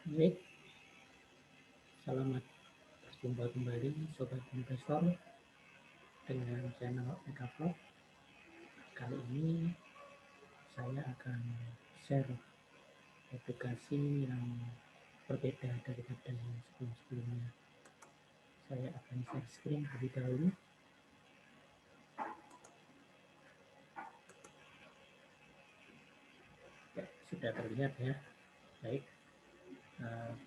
Baik, selamat berjumpa kembali Sobat Investor dengan channel Ekavlog. Kali ini saya akan share aplikasi yang berbeda daripada yang sebelum-sebelumnya. Saya akan share screen terlebih dahulu. Ya, sudah terlihat ya. Baik,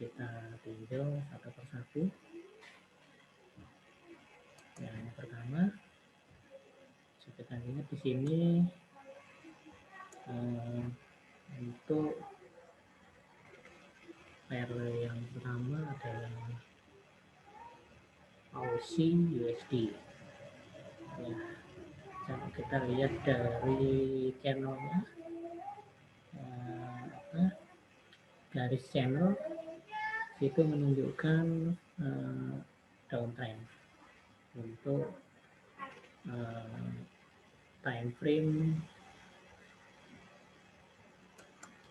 kita tinjau satu persatu. Yang pertama, kita lihat di sini untuk pair yang pertama adalah Aussie USD. Ya, kalau kita lihat dari channelnya, garis channel itu menunjukkan downtrend. Untuk time frame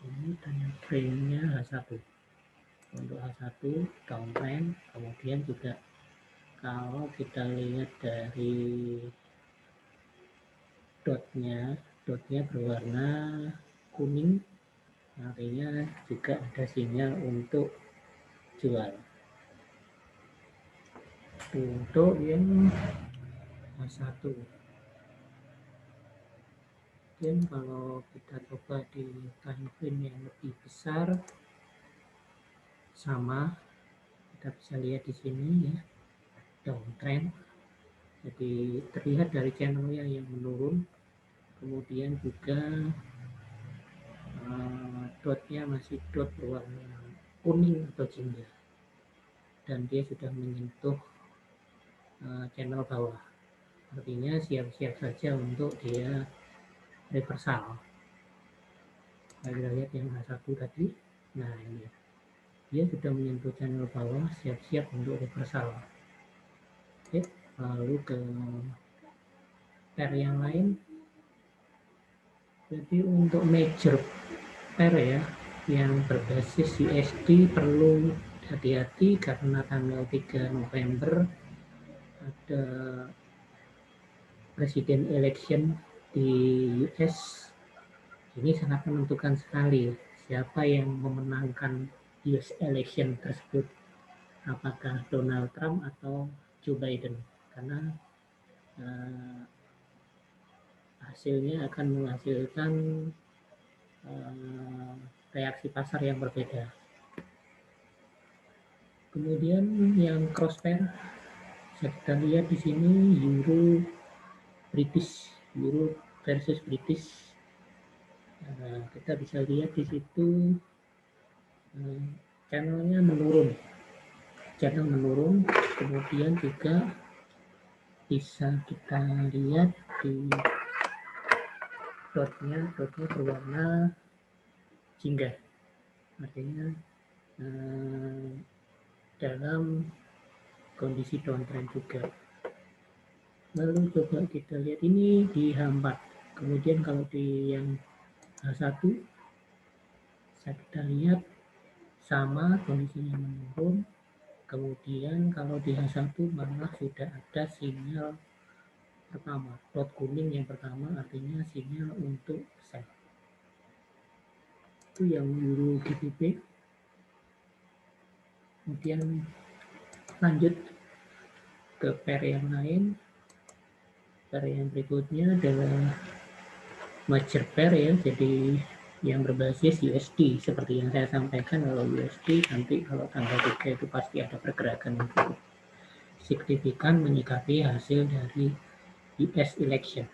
ini time frame-nya H1. Untuk H1 downtrend. Kemudian juga kalau kita lihat dari dotnya berwarna kuning, artinya juga ada sinyal untuk jual. Untuk yang H1, dan kalau kita coba di time frame yang lebih besar, sama kita bisa lihat di sini ya, downtrend. Jadi terlihat dari channelnya yang menurun, kemudian juga dotnya masih dot berwarna kuning atau jingga, dan dia sudah menyentuh channel bawah, artinya siap-siap saja untuk dia reversal. Kita lihat yang H1 tadi, nah ini dia sudah menyentuh channel bawah, siap-siap untuk reversal. Oke, lalu ke pair yang lain. Jadi untuk major pair ya, yang berbasis USD perlu hati-hati karena tanggal 3 November ada presiden election di US. Ini sangat menentukan sekali siapa yang memenangkan US election tersebut, apakah Donald Trump atau Joe Biden, karena hasilnya akan menghasilkan reaksi pasar yang berbeda. Kemudian yang cross pair, kita lihat di sini Euro versus British. Kita bisa lihat di situ channel menurun, kemudian juga bisa kita lihat di dotnya berwarna jingga, artinya dalam kondisi downtrend juga. Lalu coba kita lihat ini di H4. Kemudian kalau di yang H1 kita lihat sama kondisinya menurun. Kemudian kalau di H1 malah sudah ada sinyal pertama, dot kuning yang pertama, artinya sinyal untuk sell. Itu yang Euro GBP. Kemudian lanjut ke pair yang lain. Pair yang berikutnya adalah major pair ya, jadi yang berbasis USD. Seperti yang saya sampaikan, kalau USD nanti kalau tanggal 3 itu pasti ada pergerakan yang cukup signifikan menyikapi hasil dari US election.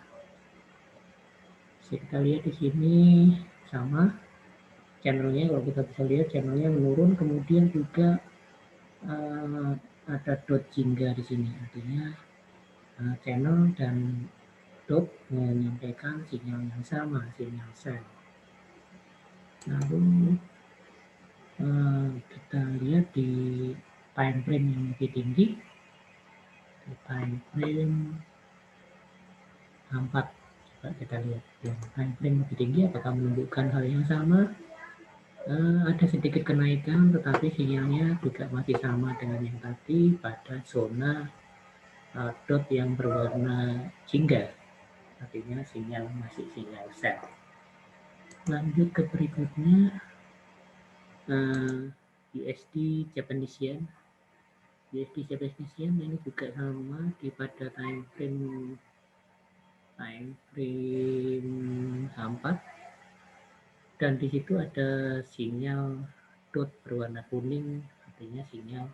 Kita lihat di sini sama channelnya, kalau kita bisa lihat channelnya menurun, kemudian juga ada dot jingga di sini, artinya channel dan dot menyampaikan sinyal yang sama, sinyal sell. Lalu kita lihat di time frame yang lebih tinggi, di time frame 4. Coba kita lihat yang time frame lebih tinggi apakah menunjukkan hal yang sama. ada sedikit kenaikan, tetapi sinyalnya juga masih sama dengan yang tadi pada zona dot yang berwarna jingga, artinya sinyal masih sinyal sell. Lanjut ke berikutnya, USD Japanese Yen. USD Japanese Yen ini juga sama di pada time frame H4, dan di situ ada sinyal dot berwarna kuning, artinya sinyal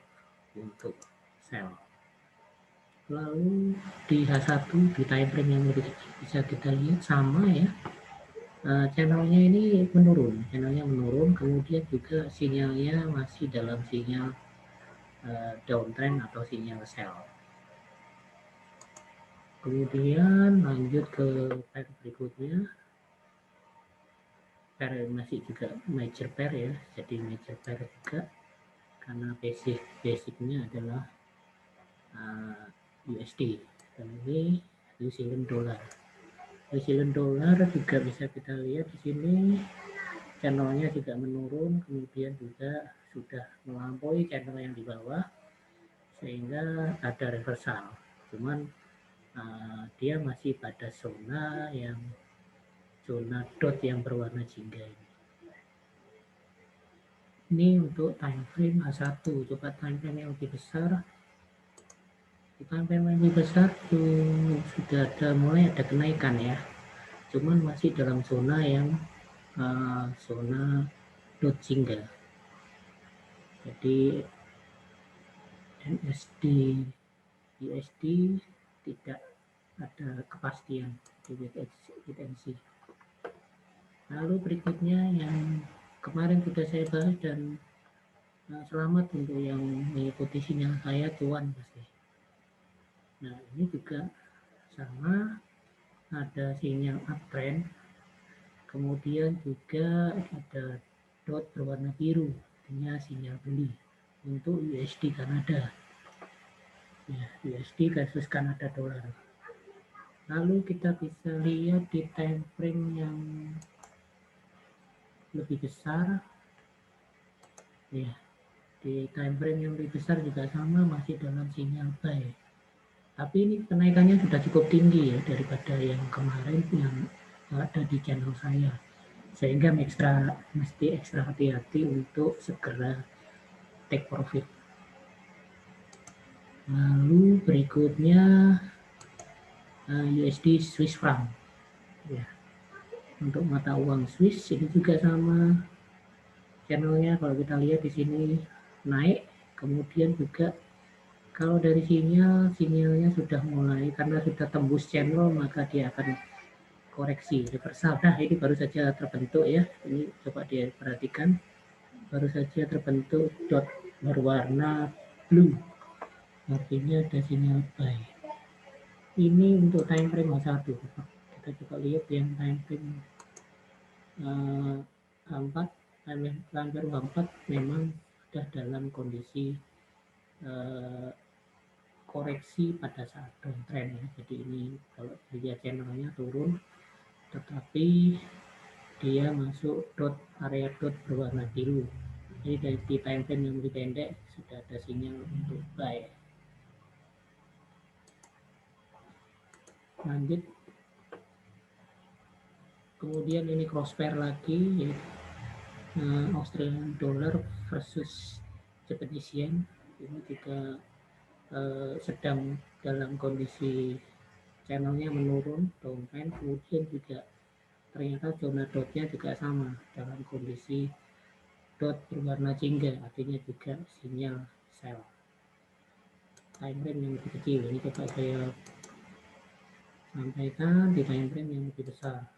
untuk sell. Lalu di H1 di time frame yang lebih kecil bisa kita lihat sama ya, channelnya ini menurun, kemudian juga sinyalnya masih dalam sinyal downtrend atau sinyal sell. Kemudian lanjut ke pair berikutnya, pair masih juga major pair ya, jadi major pair juga karena basicnya adalah USD, dan ini New Zealand dollar. New Zealand dollar juga bisa kita lihat di sini channelnya juga menurun, kemudian juga sudah melampaui channel yang di bawah sehingga ada reversal, cuman dia masih pada zona dot yang berwarna jingga ini. Ini untuk time frame H1. Coba time frame yang lebih besar. Di time frame yang lebih besar tuh sudah mulai ada kenaikan ya, cuman masih dalam zona yang zona dot jingga. Jadi NSD USD tidak ada kepastian di wait and see. Lalu berikutnya yang kemarin sudah saya bahas, dan selamat untuk yang mengikuti sinyal saya cuan pasti. Nah ini juga sama, ada sinyal uptrend, kemudian juga ada dot berwarna biru, artinya sinyal beli untuk USD Kanada ya, USD versus Kanada dolar. Lalu kita bisa lihat di time frame yang lebih besar ya, di time frame yang lebih besar juga sama, masih dalam sinyal buy, tapi ini kenaikannya sudah cukup tinggi ya daripada yang kemarin yang ada di channel saya, sehingga mesti ekstra hati-hati untuk segera take profit. Lalu berikutnya USD Swiss franc ya, untuk mata uang Swiss ini juga sama, channelnya kalau kita lihat di sini naik, kemudian juga kalau dari sinyalnya sudah mulai, karena sudah tembus channel maka dia akan koreksi reversal. Nah ini baru saja terbentuk ya, ini coba diperhatikan, baru saja terbentuk dot berwarna blue, artinya ada sinyal buy. Ini untuk time frame H1. Kita coba lihat yang time frame H4, time frame H4 memang sudah dalam kondisi koreksi pada saat downtrend ya. Jadi ini kalau dilihat channelnya turun, tetapi dia masuk area dot berwarna biru. Jadi dari time frame yang lebih pendek sudah ada sinyal untuk buy. Lanjut, kemudian ini cross pair lagi, yaitu Australian dollar versus Japanese yen. Ini juga sedang dalam kondisi channelnya menurun, downtrend, kemudian juga ternyata zona dotnya juga sama dalam kondisi dot berwarna jingga, artinya juga sinyal sell. Time frame yang lebih kecil ini coba saya sampaikan di time frame yang lebih besar.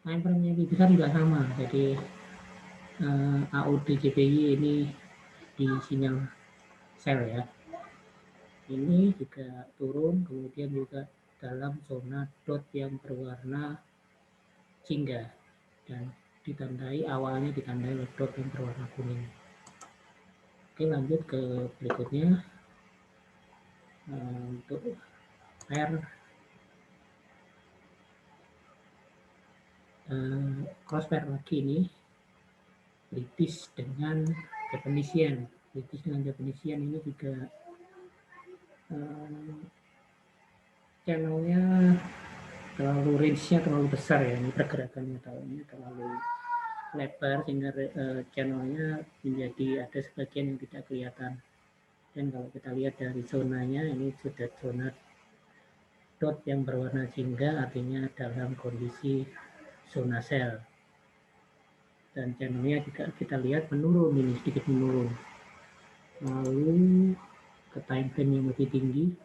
Time frame yang lebih besar juga sama, jadi AUD JPY ini di sinyal sell ya. Ini juga turun, kemudian juga dalam zona dot yang berwarna jingga, dan awalnya ditandai oleh dot yang berwarna kuning. Oke, lanjut ke berikutnya, untuk pair cross pair lagi ini British dengan Japanese yen. British dengan Japanese yen ini juga channelnya terlalu range-nya terlalu besar ya, ini pergerakannya terlalu lebar sehingga channelnya menjadi ada sebagian yang tidak kelihatan. Dan kalau kita lihat dari zonanya, ini sudah zona dot yang berwarna jingga, artinya dalam kondisi zona sell. Dan channelnya juga kita lihat menurun, ini sedikit menurun. Lalu ke time frame yang lebih tinggi.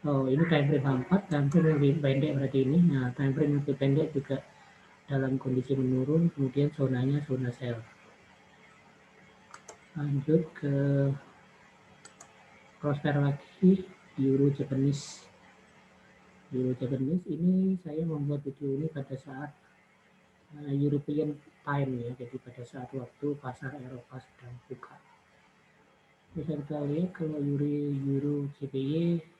Oh, ini time frame 4, time frame yang lebih pendek berarti ini. Nah, time frame yang lebih pendek juga dalam kondisi menurun, kemudian zonanya zona sell. Lanjut ke crosshair lagi, Euro Japanese. Euro Japanese ini saya membuat video ini pada saat European time ya, jadi pada saat waktu pasar Eropa sedang buka. Bisa kita lihat kalau Euro JPY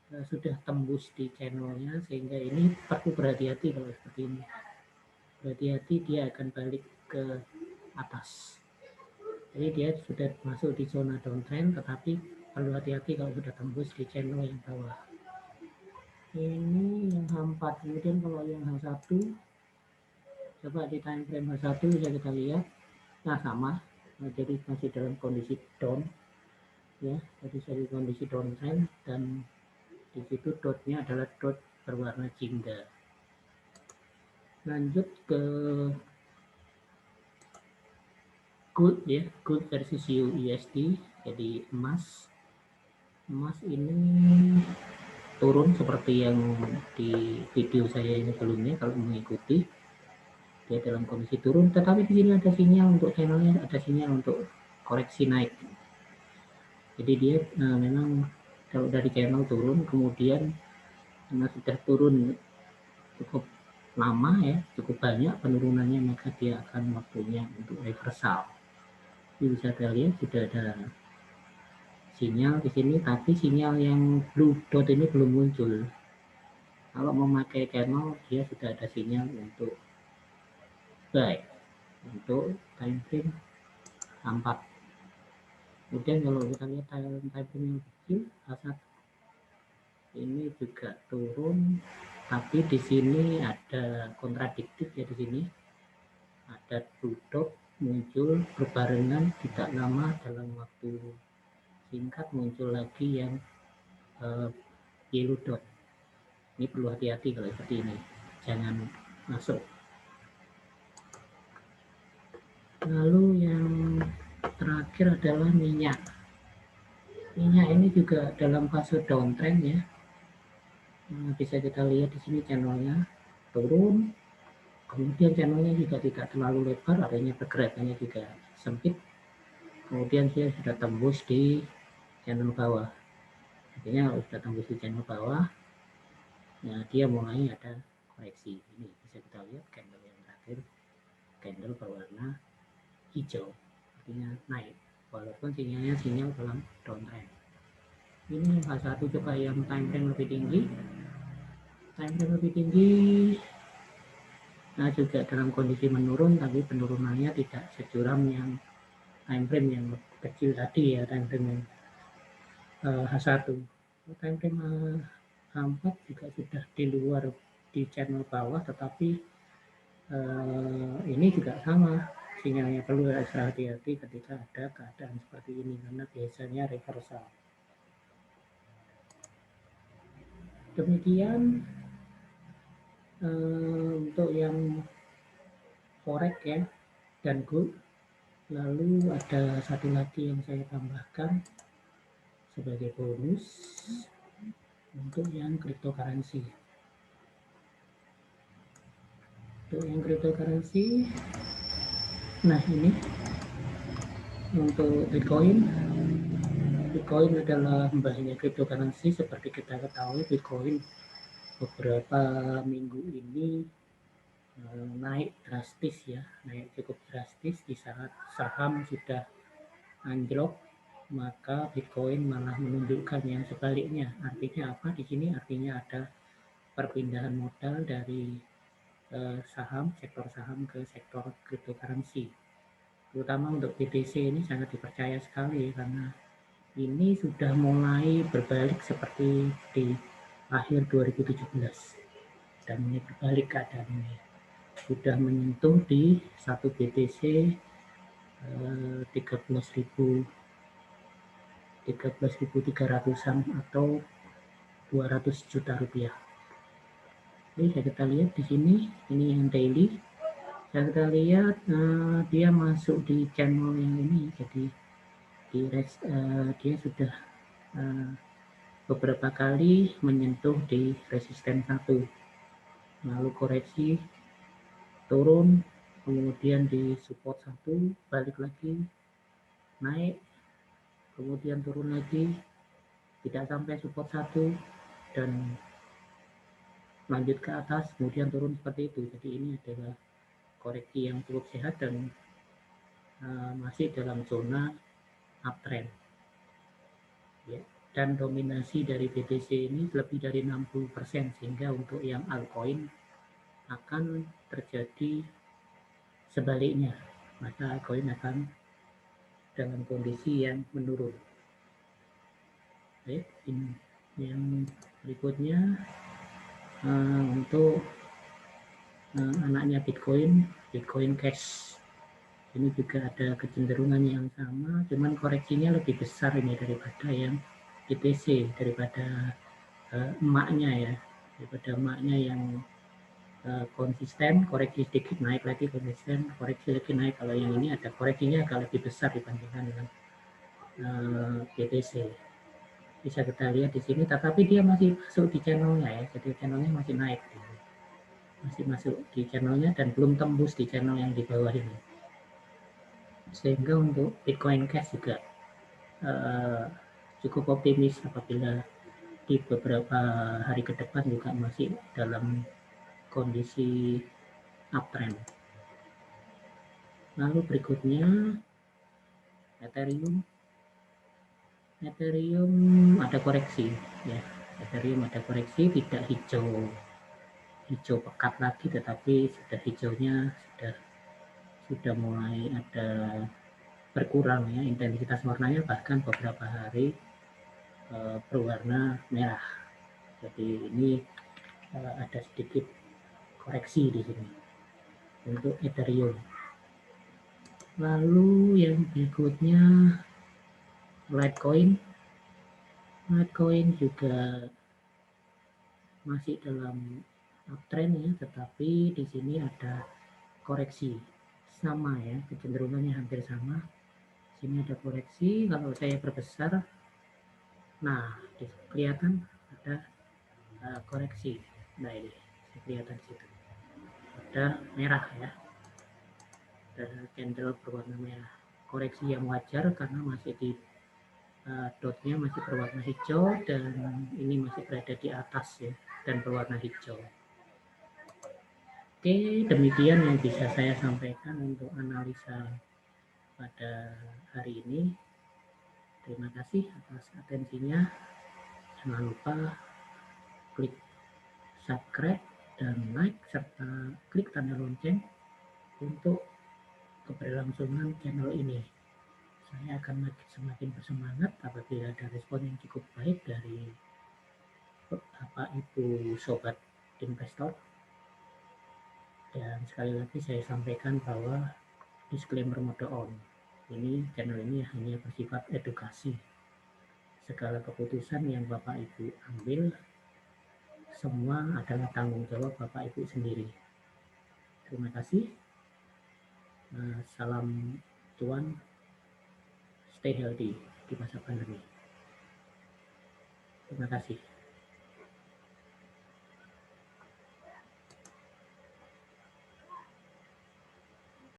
sudah tembus di channelnya, sehingga ini perlu berhati-hati kalau seperti ini. Berhati-hati, dia akan balik ke atas. Jadi dia sudah masuk di zona downtrend, tetapi perlu hati-hati kalau sudah tembus di channel yang bawah. Ini yang H4, kemudian kalau yang H1, coba di time frame H1 bisa kita lihat, nah sama, nah, jadi masih dalam kondisi down, ya, jadi dari kondisi downtrend, dan di situ dotnya adalah dot berwarna jingga. Lanjut ke gold ya, gold versus USD, jadi emas ini turun seperti yang di video saya ini sebelumnya. Kalau mengikuti, dia dalam kondisi turun, tetapi di sini ada sinyal untuk channelnya, ada sinyal untuk koreksi naik. Jadi dia memang kalau dari channel turun, kemudian karena sudah turun cukup lama ya, cukup banyak penurunannya, maka dia akan waktunya untuk reversal. Jadi bisa kita lihat sudah ada sinyal di sini, tapi sinyal yang blue dot ini belum muncul. Kalau memakai channel, dia sudah ada sinyal untuk buy untuk time frame 4. Kemudian kalau kita lihat time frame yang kecil, H1 ini juga turun, tapi di sini ada kontradiktif ya, di sini ada blue dot muncul berbarengan, tidak lama dalam waktu singkat muncul lagi yang yellow dot. Ini perlu hati-hati kalau seperti ini, jangan masuk. Lalu yang terakhir adalah minyak. Minyak ini juga dalam fase downtrend ya. Nah, bisa kita lihat di sini channelnya turun, kemudian channelnya juga tidak terlalu lebar, artinya pergerakannya juga sempit. Kemudian dia sudah tembus di channel bawah. Artinya kalau sudah tembus di channel bawah, nah dia mulai ada koreksi. Ini bisa kita lihat candle yang terakhir, candle berwarna hijau, artinya naik, walaupun sinyalnya sinyal dalam downtrend. Ini salah satu coba yang time frame lebih tinggi. Time frame lebih tinggi, nah juga dalam kondisi menurun, tapi penurunannya tidak securam yang time frame yang kecil tadi ya, time frame yang H1. Time frame H4 juga sudah di luar di channel bawah, tetapi ini juga sama, sinyalnya perlu ekstra hati-hati ketika ada keadaan seperti ini, karena biasanya reversal. Demikian untuk yang forex ya dan gold. Lalu ada satu lagi yang saya tambahkan sebagai bonus untuk yang cryptocurrency. Untuk yang cryptocurrency, nah ini untuk Bitcoin. Bitcoin adalah mbahnya cryptocurrency. Seperti kita ketahui, Bitcoin beberapa minggu ini naik drastis ya, naik cukup drastis. Di saat saham sudah anjlok, maka Bitcoin malah menunjukkan yang sebaliknya. Artinya apa di sini? Artinya ada perpindahan modal dari sektor saham ke sektor cryptocurrency. Terutama untuk BTC ini sangat dipercaya sekali karena ini sudah mulai berbalik seperti di akhir 2017 dan ini berbalik keadaan ini. Sudah menyentuh di 1 BTC 13.300-an atau 200 juta rupiah. Oke, kita lihat di sini, ini yang daily. Kita lihat dia masuk di channel yang ini, jadi dia sudah beberapa kali menyentuh di resisten 1, lalu koreksi turun, kemudian di support 1, balik lagi naik, kemudian turun lagi, tidak sampai support 1 dan lanjut ke atas, kemudian turun seperti itu. Jadi ini adalah koreksi yang cukup sehat dan masih dalam zona uptrend ya. Dan dominasi dari BTC ini lebih dari 60%, sehingga untuk yang altcoin akan terjadi sebaliknya, maka altcoin akan dalam kondisi yang menurun. Baik, ini yang berikutnya untuk anaknya Bitcoin Cash. Ini juga ada kecenderungan yang sama, cuman koreksinya lebih besar ini daripada yang BTC, daripada emaknya ya, daripada emaknya yang konsisten, koreksi sedikit naik lagi, konsisten, koreksi lagi naik. Kalau yang ini ada koreksinya agak lebih besar dibandingkan dengan BTC. Bisa kita lihat di sini, tetapi dia masih masuk di channelnya ya, jadi channelnya masih naik, masih masuk di channelnya dan belum tembus di channel yang di bawah ini. Sehingga untuk Bitcoin Cash juga cukup optimis apabila di beberapa hari ke depan juga masih dalam kondisi uptrend. Lalu berikutnya Ethereum ada koreksi ya. Ethereum ada koreksi, tidak hijau pekat lagi, tetapi sudah hijaunya sudah mulai ada berkurang ya, intensitas warnanya bahkan beberapa hari berwarna merah. Jadi ini ada sedikit koreksi di sini untuk Ethereum. Lalu yang berikutnya Litecoin juga masih dalam uptrend ya, tetapi di sini ada koreksi sama ya, kecenderungannya hampir sama. Sini ada koreksi, kalau saya perbesar, nah kelihatan ada koreksi. Nah ini kelihatan situ ada merah ya, ada candle berwarna merah, koreksi yang wajar karena masih di dotnya masih berwarna hijau dan ini masih berada di atas ya dan berwarna hijau. Oke, demikian yang bisa saya sampaikan untuk analisa pada hari ini. Terima kasih atas atensinya. Jangan lupa klik subscribe dan like serta klik tanda lonceng untuk keberlangsungan channel ini. Saya akan semakin bersemangat apabila ada respon yang cukup baik dari Bapak Ibu Sobat Investor. Dan sekali lagi saya sampaikan bahwa disclaimer mode on. Ini channel ini hanya bersifat edukasi. Segala keputusan yang Bapak Ibu ambil semua adalah tanggung jawab Bapak Ibu sendiri. Terima kasih. Salam cuan, stay healthy di masa pandemi. Terima kasih.